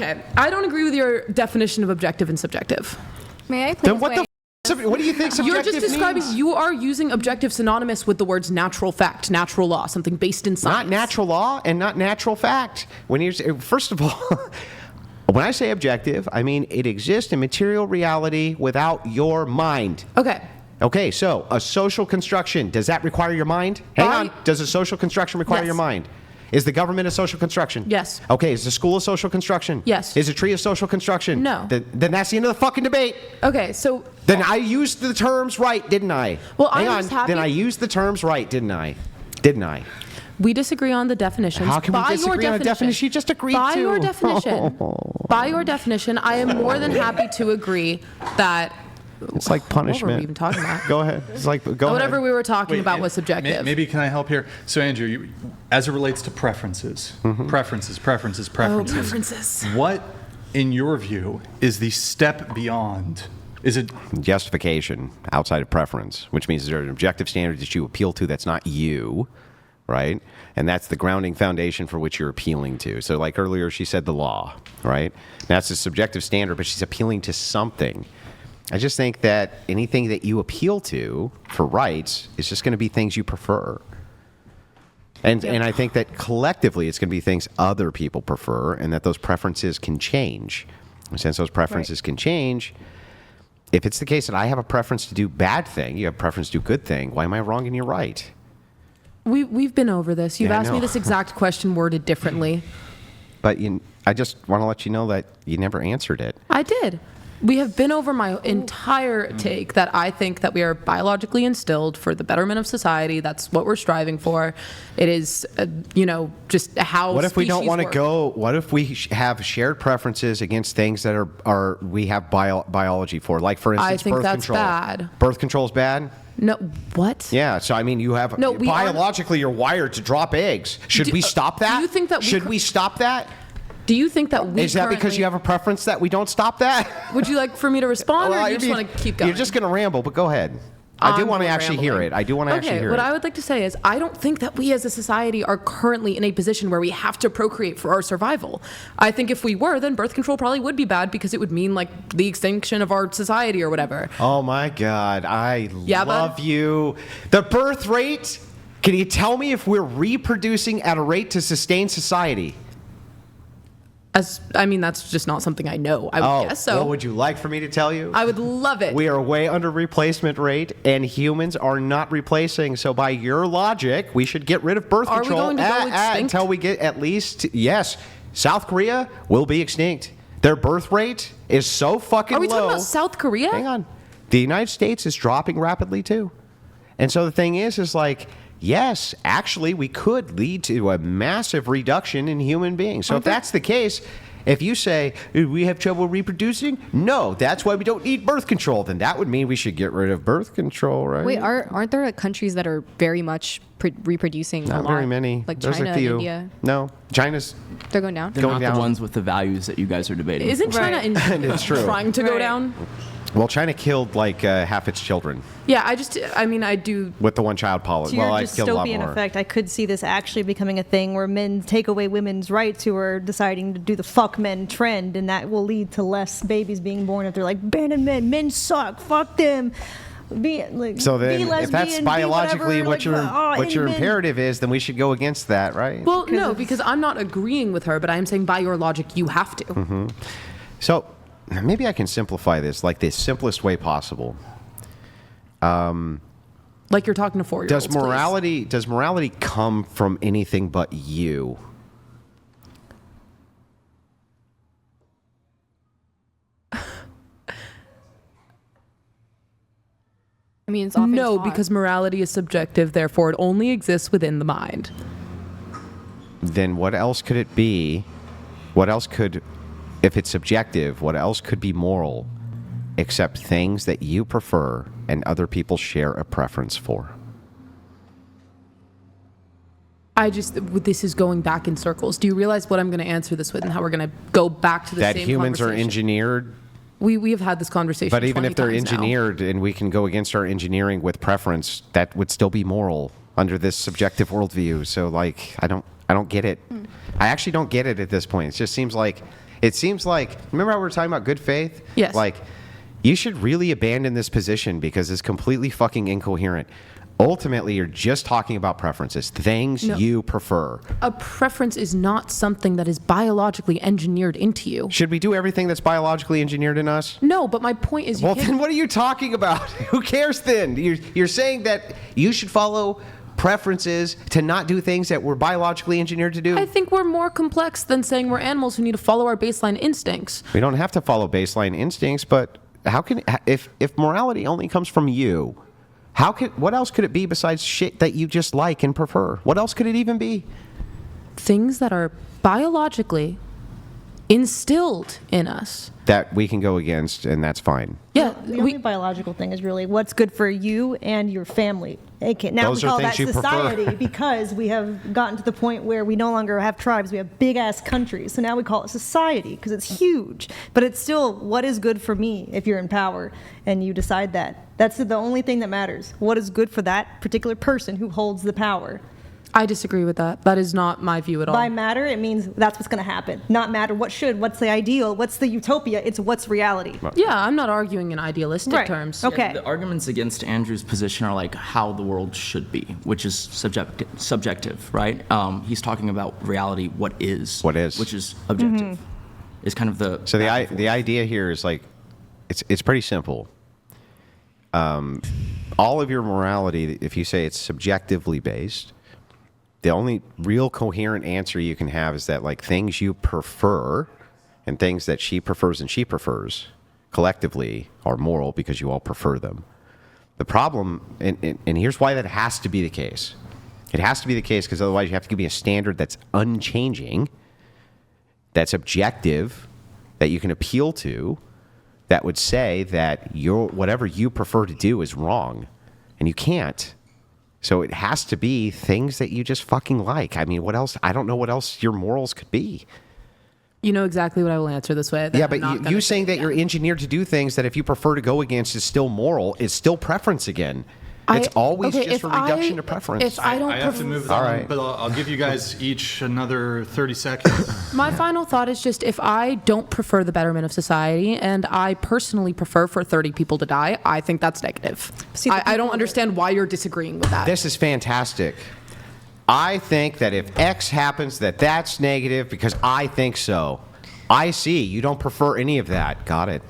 Okay, I don't agree with your definition of objective and subjective. May I please? Then what do you think subjective You're just describing, means? you are using objective synonymous with the words natural fact, natural law, something based in science. Not natural law and not natural fact. First of all, when I say objective, I mean it exists in material reality without your mind. Okay. Okay, so a social construction, does that require your mind? Hang on, does a social construction require your mind? Is the government a social construction? Yes. Okay, is the school a social construction? Yes. Is a tree a social construction? No. Then that's the end of the fucking debate. Okay, so... Then I used the terms right, didn't I? Well, Hang I'm on, just happy... then I used the terms right, didn't I? Didn't I? We disagree on the definitions. How can we disagree on a definition you just agreed by to? Your definition, by your definition, I am more than happy to agree that... It's like punishment. What were we even talking about? Go ahead. It's like, whatever ahead. we were talking about was subjective. Maybe can I help here? So Andrew, as it relates to preferences, preferences. Oh, preferences. What, in your view, is the step beyond? Is it justification outside of preference, which means there's an objective standard that you appeal to that's not you, right? And that's the grounding foundation for which you're appealing to. So like earlier, she said the law, right? That's a subjective standard, but she's appealing to something. I just think that anything that you appeal to for rights is just going to be things you prefer. And I think that collectively it's going to be things other people prefer and that those preferences can change. And since those preferences can change, if it's the case that I have a preference to do bad thing, you have a preference to do good thing, why am I wrong and you're right? We've been over this. You've Yeah, I asked me know. this exact question worded differently. But I just want to let you know that you never answered it. I did. We have been over my entire take that I think that we are biologically instilled for the betterment of society. That's what we're striving for. It is, just how. What if we don't want to work. go? What if we have shared preferences against things that are we have biology for? Like for instance, I think birth that's control. bad. Birth control is bad. No, what? Yeah, so I mean, you have No, we biologically you're wired to drop eggs. Should we stop that? Do you think that we stop that? Do you think that we Is that because you have a preference that we don't stop that? Would you like for me to respond, or do you just want to keep going? You're just going to ramble, but go ahead. I do want to actually hear rambling. it. I do want to actually hear it. What I would like to say is I don't think that we as a society are currently in a position where we have to procreate for our survival. I think if we were, then birth control probably would be bad because it would mean like the extinction of our society or whatever. Oh my God, I love you. The birth rate, can you tell me if we're reproducing at a rate to sustain society? That's just not something I know. I would guess so. What would you like for me to tell you? I would love it. We are way under replacement rate, and humans are not replacing. So by your logic, we should get rid of birth control Are we going to go extinct? until we get at least, yes, South Korea will be extinct. Their birth rate is so fucking low. Are we talking about South Korea? Hang on. The United States is dropping rapidly, too. And so the thing is like, yes, actually, we could lead to a massive reduction in human beings. So if that's the case, if you say we have trouble reproducing, no, that's why we don't need birth control, then that would mean we should get rid of birth control, right? Wait, aren't there countries that are very much reproducing Not a lot? very many. Like There's China, a few. India. No, China's They're going down? They're going not down. the ones with the values that you guys are debating. Isn't China It's true. trying to go down? Well, China killed like half its children Yeah, I do. with the one-child policy. To your Well, I killed a lot dystopian more. effect, I could see this actually becoming a thing where men take away women's rights who are deciding to do the fuck men trend, and that will lead to less babies being born if they're like, ban men suck, fuck them. So then, if that's biologically what your imperative is, then we should go against that, right? Well, no, because I'm not agreeing with her, but I am saying by your logic, you have to. So maybe I can simplify this like the simplest way possible. Like you're talking to 4-year-olds. Does morality come from anything but you? I mean, it's often No, taught. because morality is subjective, therefore it only exists within the mind. Then what else could it be? What else could, if it's subjective, what else could be moral except things that you prefer and other people share a preference for? This is going back in circles. Do you realize what I'm going to answer this with and how we're going to go back to the That same humans are conversation? engineered? We have had this conversation. But even 20 if they're times now. engineered and we can go against our engineering with preference, that would still be moral under this subjective worldview. So, like, I don't get it. I actually don't get it at this point. It just seems like It seems like, remember how we were talking about good faith? Yes. Like, you should really abandon this position because it's completely fucking incoherent. Ultimately, you're just talking about preferences, things you prefer. A preference is not something that is biologically engineered into you. Should we do everything that's biologically engineered in us? No, but my point is, Well, then what are you talking about? Who cares then? You're saying that you should follow preferences to not do things that we're biologically engineered to do? I think we're more complex than saying we're animals who need to follow our baseline instincts. We don't have to follow baseline instincts, but how can if morality only comes from you, what else could it be besides shit that you just like and prefer? What else could it even be? Things that are biologically instilled in us. That we can go against, and that's fine. Yeah, The only biological thing is really what's good for you and your family. Okay, now Those we are call that things you prefer. society because we have gotten to the point where we no longer have tribes. We have big-ass countries. So now we call it society because it's huge. But it's still what is good for me if you're in power and you decide that. That's the only thing that matters. What is good for that particular person who holds the power. I disagree with that. That is not my view at all. By matter, it means that's what's going to happen. Not matter what's the ideal, what's the utopia, it's what's reality. Yeah, I'm not arguing in idealistic Right. terms. Okay. The arguments against Andrew's position are like how the world should be, which is subjective, right? He's talking about reality, what is, which is objective. Is kind of the So the idea here is like, it's pretty simple. All of your morality, if you say it's subjectively based, the only real coherent answer you can have is that like things you prefer and things that she prefers and she prefers collectively are moral because you all prefer them. The problem, and here's why that has to be the case. It has to be the case because otherwise you have to give me a standard that's unchanging, that's objective, that you can appeal to, that would say that whatever you prefer to do is wrong. And you can't. So it has to be things that you just fucking like. I mean, what else? I don't know what else your morals could be. You know exactly what I will answer this way. Yeah, but you saying that you're engineered to do things that if you prefer to go against is still moral is still preference again. It's always just a reduction to preference. If I don't I have to move All on, right. but I'll give you guys each another 30 seconds. My final thought is just if I don't prefer the betterment of society and I personally prefer for 30 people to die, I think that's negative. See, I don't understand why you're disagreeing with that. This is fantastic. I think that if X happens, that's negative because I think so. I see. You don't prefer any of that. Got it.